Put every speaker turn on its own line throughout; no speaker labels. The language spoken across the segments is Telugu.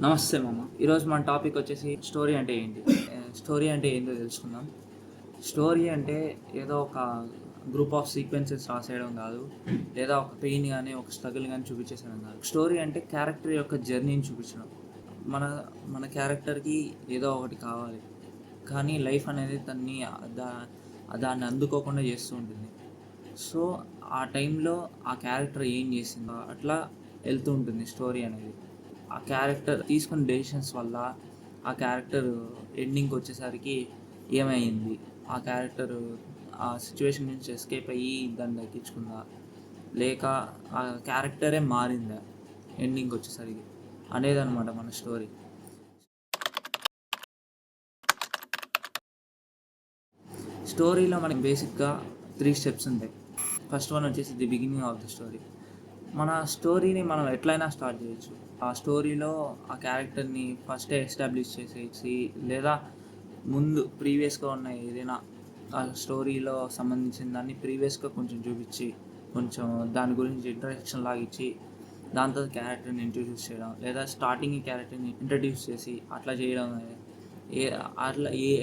నమస్తే మామ. ఈరోజు మన టాపిక్ వచ్చేసి స్టోరీ అంటే ఏంటి. స్టోరీ అంటే ఏంటో తెలుసుకుందాం. స్టోరీ అంటే ఏదో ఒక గ్రూప్ ఆఫ్ సీక్వెన్సెస్ రాసేయడం కాదు, లేదా ఒక పెయిన్ కానీ ఒక స్ట్రగుల్ కానీ చూపించేసడం కాదు. స్టోరీ అంటే క్యారెక్టర్ యొక్క జర్నీని చూపించడం. మన మన క్యారెక్టర్కి ఏదో ఒకటి కావాలి, కానీ లైఫ్ అనేది దాన్ని అందుకోకుండా చేస్తూ ఉంటుంది. సో ఆ టైంలో ఆ క్యారెక్టర్ ఏం చేసిందో అట్లా వెళ్తూ ఉంటుంది స్టోరీ అనేది. ఆ క్యారెక్టర్ తీసుకున్న డెసిషన్స్ వల్ల ఆ క్యారెక్టర్ ఎండింగ్కి వచ్చేసరికి ఏమైంది, ఆ క్యారెక్టర్ ఆ సిచ్యువేషన్ నుంచి ఎస్కేప్ అయ్యి దాన్ని దక్కించుకుందా, లేక ఆ క్యారెక్టరే మారిందా ఎండింగ్కి వచ్చేసరికి అనేదన్నమాట మన స్టోరీ. స్టోరీలో మనకి బేసిక్గా 3 స్టెప్స్ ఉంటాయి. ఫస్ట్ వన్ వచ్చేసి the beginning of the story. మన స్టోరీని మనం ఎట్లయినా స్టార్ట్ చేయొచ్చు. ఆ స్టోరీలో ఆ క్యారెక్టర్ని ఫస్టే ఎస్టాబ్లిష్ చేసేసి, లేదా ముందు ప్రీవియస్గా ఉన్న ఏదైనా ఆ స్టోరీలో సంబంధించిన దాన్ని ప్రీవియస్గా కొంచెం చూపించి, కొంచెం దాని గురించి ఇంట్రడక్షన్ లాగిచ్చి, దాంతో క్యారెక్టర్ని ఇంట్రడ్యూస్ చేయడం, లేదా స్టార్టింగ్ క్యారెక్టర్ని ఇంట్రడ్యూస్ చేసి అట్లా చేయడం.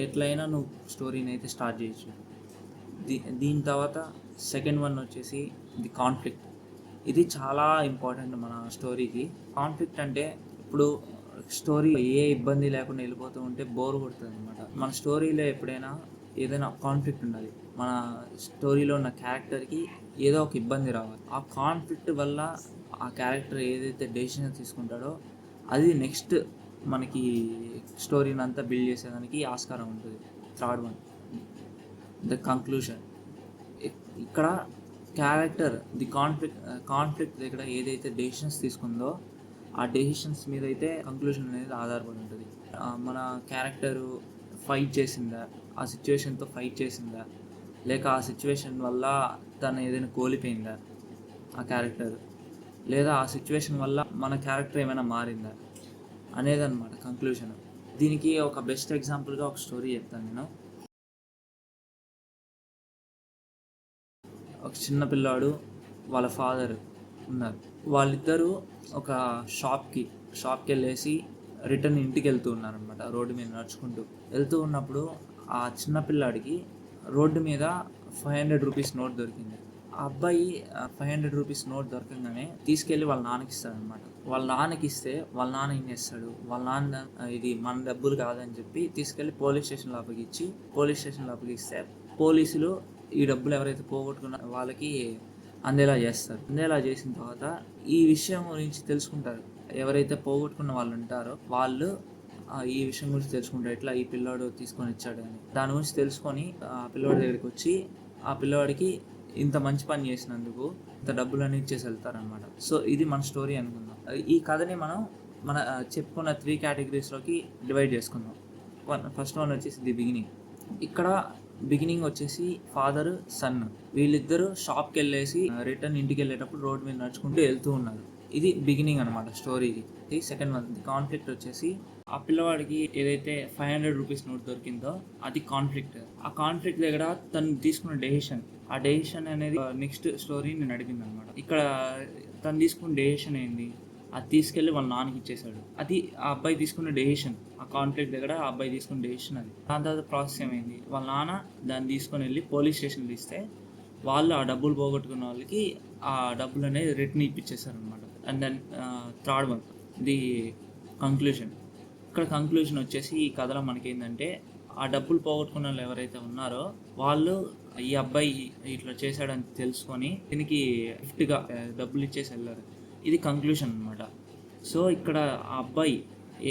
ఎట్లయినా నువ్వు స్టోరీని అయితే స్టార్ట్ చేయొచ్చు. దీని తర్వాత సెకండ్ వన్ వచ్చేసి ది కాన్ఫ్లిక్ట్. ఇది చాలా ఇంపార్టెంట్ మన స్టోరీకి. కాన్ఫ్లిక్ట్ అంటే ఇప్పుడు స్టోరీ ఏ ఇబ్బంది లేకుండా వెళ్ళిపోతూ ఉంటే బోర్ కొడుతుంది అనమాట. మన స్టోరీలో ఎప్పుడైనా ఏదైనా కాన్ఫ్లిక్ట్ ఉండాలి. మన స్టోరీలో ఉన్న క్యారెక్టర్కి ఏదో ఒక ఇబ్బంది రావాలి. ఆ కాన్ఫ్లిక్ట్ వల్ల ఆ క్యారెక్టర్ ఏదైతే డెసిషన్ తీసుకుంటాడో అది నెక్స్ట్ మనకి స్టోరీని అంతా బిల్డ్ చేసేదానికి ఆస్కారం ఉంటుంది. Third one the conclusion. ఇక్కడ క్యారెక్టర్ ది కాన్ఫ్లిక్ట్ దగ్గర ఏదైతే డెసిషన్స్ తీసుకుందో ఆ డెసిషన్స్ మీద అయితే కంక్లూషన్ అనేది ఆధారపడి ఉంటుంది. మన క్యారెక్టరు ఫైట్ చేసిందా, ఆ సిచ్యువేషన్తో ఫైట్ చేసిందా, లేక ఆ సిచ్యువేషన్ వల్ల తను ఏదైనా కోల్పోయిందా ఆ క్యారెక్టర్, లేదా ఆ సిచ్యువేషన్ వల్ల మన క్యారెక్టర్ ఏమైనా మారిందా అనేదన్నమాట కంక్లూషన్. దీనికి ఒక బెస్ట్ ఎగ్జాంపుల్గా ఒక స్టోరీ చెప్తాను నేను. ఒక చిన్న పిల్లాడు వాళ్ళ ఫాదర్ ఉన్నారు. వాళ్ళిద్దరూ ఒక షాప్కి వెళ్ళేసి రిటర్న్ ఇంటికి వెళ్తూ ఉన్నారనమాట. రోడ్డు మీద నడుచుకుంటూ వెళ్తూ ఉన్నప్పుడు ఆ చిన్న పిల్లాడికి రోడ్డు మీద 500 రూపీస్ నోట్ దొరికింది. ఆ అబ్బాయి 500 రూపీస్ నోట్ దొరకగానే తీసుకెళ్ళి వాళ్ళ నాన్నకి ఇస్తాడనమాట. వాళ్ళ నాన్నకి ఇస్తే వాళ్ళ నాన్న ఏం చేస్తాడు, వాళ్ళ నాన్న ఇది మన డబ్బులు కాదని చెప్పి తీసుకెళ్ళి పోలీస్ స్టేషన్లో అప్పగిస్తే పోలీసులు ఈ డబ్బులు ఎవరైతే పోగొట్టుకున్నారో వాళ్ళకి అందేలా చేస్తారు. అందేలా చేసిన తర్వాత ఈ విషయం గురించి తెలుసుకుంటారు. ఎవరైతే పోగొట్టుకున్న వాళ్ళు ఉంటారో వాళ్ళు ఈ విషయం గురించి తెలుసుకుంటారు, ఎట్లా ఈ పిల్లాడు తీసుకొని ఇచ్చాడు అని. దాని గురించి తెలుసుకొని ఆ పిల్లోడి దగ్గరికి వచ్చి ఆ పిల్లోడికి ఇంత మంచి పని చేసినందుకు ఇంత డబ్బులు అని ఇచ్చేసి వెళ్తారనమాట. సో ఇది మన స్టోరీ అనుకుందాం. ఈ కథని మనం మన చెప్పుకున్న 3 కేటగిరీస్లోకి డివైడ్ చేసుకుందాం. ఫస్ట్ వన్ వచ్చేసి ది బిగినింగ్. ఇక్కడ బిగినింగ్ వచ్చేసి ఫాదర్ సన్ వీళ్ళిద్దరూ షాప్కి వెళ్ళేసి రిటర్న్ ఇంటికి వెళ్ళేటప్పుడు రోడ్ మీద నడుచుకుంటూ వెళ్తూ ఉన్నారు. ఇది బిగినింగ్ అనమాట స్టోరీకి. సెకండ్ వన్ కాన్ఫ్లిక్ట్ వచ్చేసి ఆ పిల్లవాడికి ఏదైతే 500 రూపీస్ నోట్ దొరికిందో అది కాన్ఫ్లిక్ట్. ఆ కాన్ఫ్లిక్ట్ దగ్గర తను తీసుకున్న ఆ డెసిషన్ అనేది నెక్స్ట్ స్టోరీని నడిపింది అనమాట. ఇక్కడ తను తీసుకున్న డెసిషన్ ఏంది, అది తీసుకెళ్ళి వాళ్ళ నాన్నకి ఇచ్చేసాడు. అది ఆ అబ్బాయి తీసుకున్న డెసిషన్. ఆ కాన్ఫ్లిక్ట్ దగ్గర ఆ అబ్బాయి తీసుకున్న డెసిషన్ అది. దాని తర్వాత ప్రాసెస్ ఏమైంది, వాళ్ళ నాన్న దాన్ని తీసుకొని వెళ్ళి పోలీస్ స్టేషన్లో ఇస్తే వాళ్ళు ఆ డబ్బులు పోగొట్టుకున్న వాళ్ళకి ఆ డబ్బులు అనేది రిటర్న్ ఇప్పించేశారు అనమాట. And then third one the conclusion. ఇక్కడ కంక్లూషన్ వచ్చేసి ఈ కథలో మనకేంటంటే ఆ డబ్బులు పోగొట్టుకున్న వాళ్ళు ఎవరైతే ఉన్నారో వాళ్ళు ఈ అబ్బాయి ఇట్లా చేశాడని తెలుసుకొని దీనికి గిఫ్ట్గా డబ్బులు ఇచ్చేసి వెళ్ళారు. ఇది కంక్లూషన్ అనమాట. సో ఇక్కడ ఆ అబ్బాయి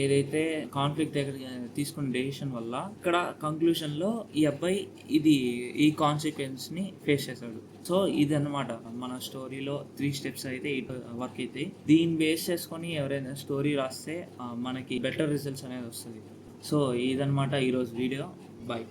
ఏదైతే కాన్ఫ్లిక్ట్ దగ్గర తీసుకున్న డెసిషన్ వల్ల ఇక్కడ కంక్లూషన్లో ఈ అబ్బాయి ఈ కాన్సిక్వెన్స్ని ఫేస్ చేశాడు. సో ఇది అనమాట మన స్టోరీలో 3 స్టెప్స్ అయితే వర్క్ అవుతాయి. దీన్ని బేస్ చేసుకొని ఎవరైనా స్టోరీ రాస్తే మనకి బెటర్ రిజల్ట్స్ అనేది వస్తుంది. సో ఇదనమాట ఈరోజు వీడియో. బాయ్.